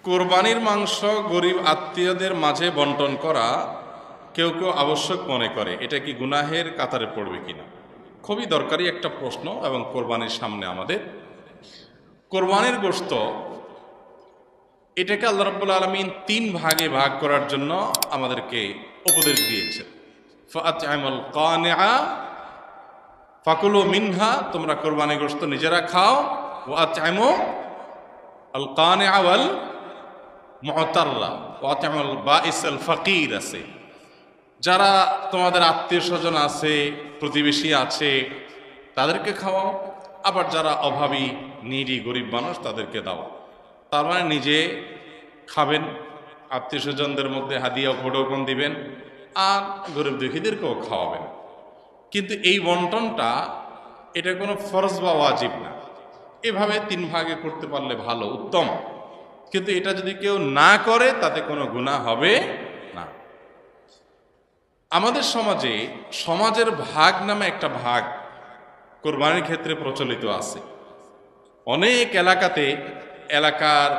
কোরবানির মাংস গরিব আত্মীয়দের মাঝে বন্টন করা কেউ কেউ আবশ্যক মনে করে, এটা কি গুনাহের কাতারে পড়বে কিনা? খুবই দরকারি একটা প্রশ্ন। এবং কোরবানির সামনে আমাদের কোরবানির গোশত, এটাকে আল্লাহ রাব্বুল আলামিন 3 ভাগে ভাগ করার জন্য আমাদেরকে উপদেশ দিয়েছেন। ফাআত'আমুল কানিআ ফাকুলু মিনহা, তোমরা কোরবানির গোশত নিজেরা খাও। ওয়া আত'আমু আল কানিআ ওয়াল মুতাররা ওয়া আত'আমুল বাঈস আল ফাকির আছে, যারা তোমাদের আত্মীয় স্বজন আছে, প্রতিবেশী আছে, তাদেরকে খাওয়াও। আবার যারা অভাবী, নিডি, গরিব মানুষ, তাদেরকে দাও। তার মানে নিজে খাবেন, আত্মীয় স্বজনদের মধ্যে হাদিয়া উপঢৌকন দিবেন, আর গরিব দুঃখীদেরকেও খাওয়াবেন। কিন্তু এই বন্টনটা এটা কোনো ফরজ বা ওয়াজিব না। এভাবে 3 ভাগে করতে পারলে ভালো, উত্তম। কিন্তু এটা যদি কেউ না করে তাতে কোনো গুনাহ হবে না। আমাদের সমাজে সমাজের ভাগ নামে একটা ভাগ কোরবানির ক্ষেত্রে প্রচলিত আছে। অনেক এলাকাতে এলাকার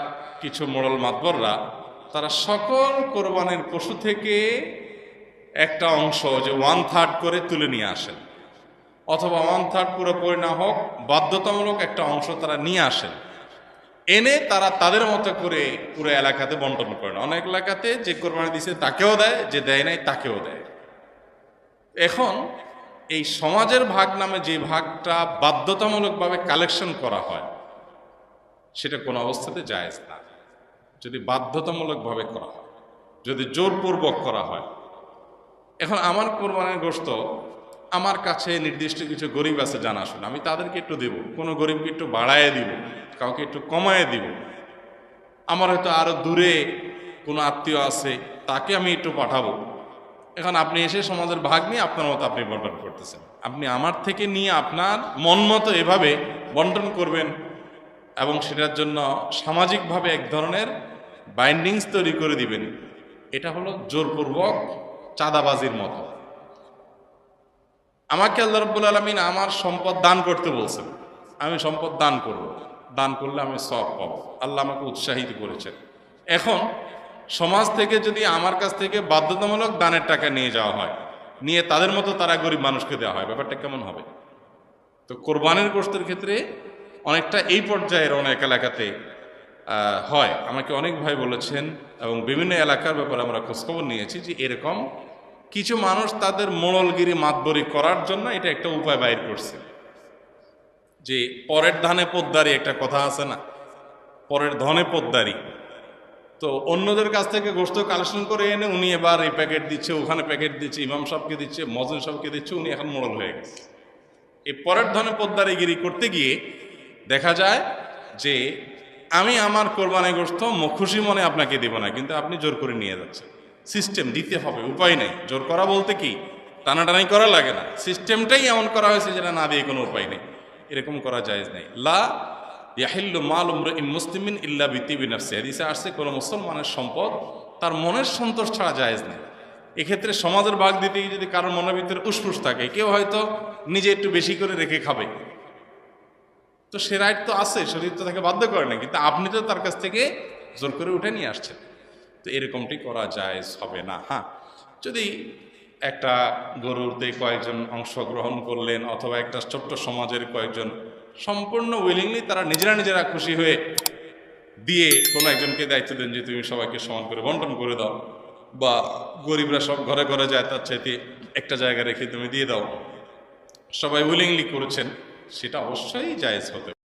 কিছু মোড়ল মাতবররা তারা সকল কোরবানির পশু থেকে একটা অংশ, যে 1/3 করে তুলে নিয়ে আসেন, অথবা 1/3 পুরোপুরি না হোক বাধ্যতামূলক একটা অংশ তারা নিয়ে আসেন। এনে তারা তাদের মতো করে পুরো এলাকাতে বন্টন করেন। অনেক এলাকাতে যে কোরবানি দিয়েছে তাকেও দেয়, যে দেয় নাই তাকেও দেয়। এখন এই সমাজের ভাগ নামে যে ভাগটা বাধ্যতামূলকভাবে কালেকশন করা হয়, সেটা কোনো অবস্থাতে জায়েজ না। যদি বাধ্যতামূলকভাবে করা হয়, যদি জোরপূর্বক করা হয়। এখন আমার কোরবানির গোশত আমার কাছে নির্দিষ্ট কিছু গরিব আছে জানাশোনা, আমি তাদেরকে একটু দেব, কোনো গরিবকে একটু বাড়ায় দিব, কাউকে একটু কমায় দিব। আমার হয়তো আরো দূরে কোনো আত্মীয় আছে, তাকে আমি একটু পাঠাবো। এখন আপনি এসে সমাজের ভাগ নিয়ে আপনার মতো আপনি বন্টন করতেছেন। আপনি আমার থেকে নিয়ে আপনার মন মতো এভাবে বন্টন করবেন, এবং সেটার জন্য সামাজিকভাবে এক ধরনের বাইন্ডিংস তৈরি করে দিবেন। এটা হলো জোরপূর্বক চাঁদাবাজির মতো। আমাকে আল্লাহ রাব্বুল আলামিন আমার সম্পদ দান করতে বলছেন, আমি সম্পদ দান করব। দান করলে আমি সওয়াব পাবো, আল্লাহ আমাকে উৎসাহিত করেছেন। এখন সমাজ থেকে যদি আমার কাছ থেকে বাধ্যতামূলক দানের টাকা নিয়ে যাওয়া হয়, নিয়ে তাদের মতো তারা গরিব মানুষকে দেওয়া হয়, ব্যাপারটা কেমন হবে? তো কোরবানির গোশতের ক্ষেত্রে অনেকটা এই পর্যায়ের অনেক এলাকাতে হয়। আমাকে অনেক ভাই বলেছেন, এবং বিভিন্ন এলাকার ব্যাপারে আমরা খোঁজখবর নিয়েছি, যে এরকম কিছু মানুষ তাদের মোড়লগিরি মাতবরি করার জন্য এটা একটা উপায় বাইর করছে। যে পরের ধানে পোদ্দারি একটা কথা আছে না, পরের ধনে পোদ্দারি। তো অন্যদের কাছ থেকে গোশত কালেকশন করে এনে উনি এবার এই প্যাকেট দিচ্ছে, ওখানে প্যাকেট দিচ্ছে, ইমাম সাহেবকে দিচ্ছে, মজলিস সাহেবকে দিচ্ছে, উনি এখন মোড়ল হয়ে গেছে। এই পরের ধনে পোদ্দারিগিরি করতে গিয়ে দেখা যায় যে আমি আমার কোরবানি গোশত খুশি মনে আপনাকে দিব না, কিন্তু আপনি জোর করে নিয়ে যাচ্ছেন। সিস্টেম দিতে হবে, উপায় নেই। জোর করা বলতে কি টানাটানি করা লাগে না, সিস্টেমটাই এমন করা হয়েছে যেটা না দিয়ে কোনো উপায় নেই। এরকম করা জায়েজ নেই। লা ইয়াহিল্লু মাল ইমরিইন মুসলিমিন ইল্লা বিতিবি নাফসি, হাদিসে আসছে কোনো মুসলমানের সম্পদ তার মনের সন্তোষ ছাড়া জায়েজ নেই। এক্ষেত্রে সমাজের ভাগ দিতে গিয়ে যদি কারোর মনের ভিতরে উসফুস থাকে, কেউ হয়তো নিজে একটু বেশি করে রেখে খাবে, তো সে রাইট তো আছে, শরীর তো তাকে বাধ্য করে না, কিন্তু আপনি তো তার কাছ থেকে জোর করে উঠে নিয়ে আসছেন। তো এরকমটি করা জায়েজ হবে না। হ্যাঁ, যদি একটা গরুতে কয়েকজন অংশগ্রহণ করলেন, অথবা একটা ছোট্ট সমাজের কয়েকজন সম্পূর্ণ উইলিংলি তারা নিজেরা খুশি হয়ে দিয়ে কোনো একজনকে দায়িত্ব দেন যে তুমি সবাইকে সমান করে বন্টন করে দাও, বা গরিবরা সব ঘরে ঘরে যায়, তার চাইতে একটা জায়গা রেখে তুমি দিয়ে দাও, সবাই উইলিংলি করেছেন, সেটা অবশ্যই জায়েজ হতে